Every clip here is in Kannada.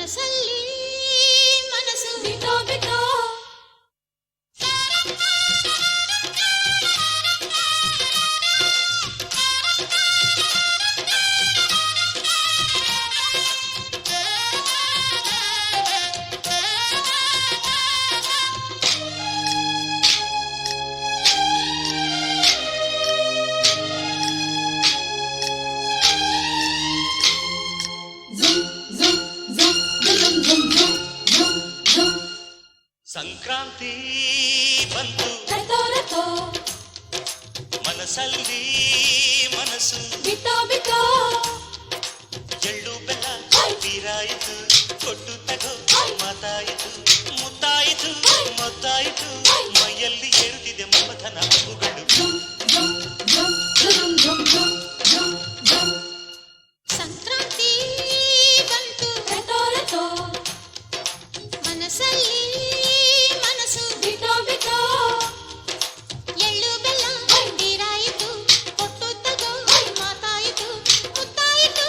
ಮನಸ್ಸಲ್ಲಿ ಮನಸ್ಸು ಬಿಟ್ಟೋ ಬಿಟ್ಟೋ ಸಂಕ್ರಾಂತಿ ಬಂತು ಮನಸ್ಸಲ್ಲಿ ಮನಸ್ಸು ಬಿಟ್ಟೋ ಬಿಟ್ಟೋ ಎಳ್ಳು ಬೆಲ್ಲ ತೀರಾಯಿತು ಕೊಟ್ಟು ತಗೋ ಮಾತಾಯಿತು ಮುತ್ತಾಯಿತು ಮೊತ್ತಾಯಿತು ಮೈಯಲ್ಲಿ ಏರುತ್ತಿದೆ ಮಮಥನ ಹಬ್ಬುಗಳು ಸಂಕ್ರಾಂತಿ ಬಂತು ಮನಸ್ಸಲ್ಲಿ ಮನಸ್ಸು ಬಿಟ್ಟೋ ಬಿಟ್ಟೋ ಎಳ್ಳು ಬೆಲ್ಲ ತೀರಾಯಿತು ಕೊಟ್ಟು ತಗೋ ಮಾತಾಯಿತು ಮುತ್ತಾಯಿತು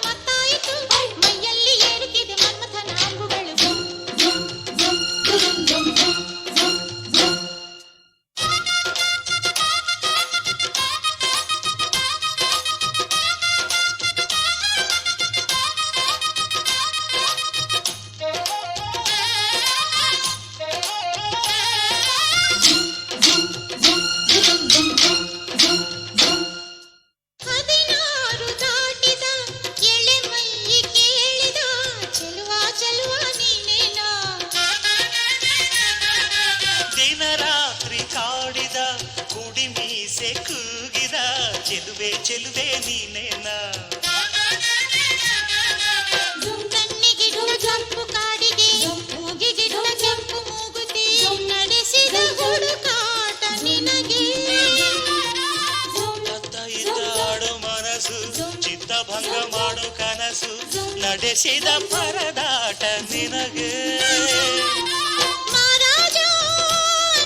ಮತ್ತಾಯಿತು ಮೈಯಲ್ಲಿ ಏರುತ್ತಿದೆ ಮನ್ಮಥನ ಅಂಬುಗಳು ಹದಿನಾರು ದಾಟಿದ ಎಳೆ ಮೈ ಕೇಳಿದ ಚೆಲುವ ಚೆಲುವ ನೀನೇನೋ ದಿನ ರಾತ್ರಿ ಕಾಡಿದ ಕುಡಿ ಮೀಸೆ ಕೂಗಿದ ಚೆಲುವೆ ಚೆಲುವೆ ನೀನೇನ ಕಣ್ಣಿಗಿಡುವ ಜಂಪು ಕಾಡಿಗೆ ಮೂಗಿಗಿಡುವ ಕೆಂಪು ಮೂಗುತಿ ನಡೆಸಿದ ಹುಡುಕಾಟ ನಿನಗೆ ಅತ್ತ ಇತ್ತ ಆಡೋ ಮನಸ್ಸು ಚಿತ್ತಭಂಗ ಮಾಡೋ ಕನಸು ನಡೆಸಿದ ಪರದಾಟ ನಿನಗೆ ಮಹಾರಾಜ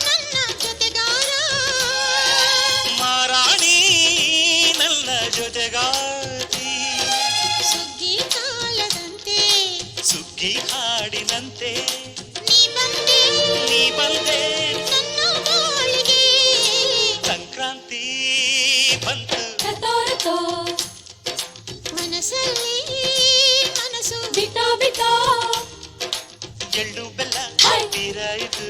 ನನ್ನ ಜೊತೆಗಾರ ಮಾರಾಣಿ ನನ್ನ ಜೊತೆಗಾತಿ ಸುಗ್ಗಿ ಕಾಲದಂತೆ ಸುಗ್ಗಿ ಹಾಡಿನಂತೆ ನೀ ಬಂದೆ ನೀ ಬಂದೆ ನನ್ನ ಬಾಳಿಗೆ ಸಂಕ್ರಾಂತಿ ಬಂತು ಮನಸ್ಸಲ್ಲಿ ಮನಸ್ಸು ಬಿಟ್ಟೋ ಬಿಟ್ಟೋ ಎಳ್ಳು ಬೆಲ್ಲ ತೀರಾಯಿತು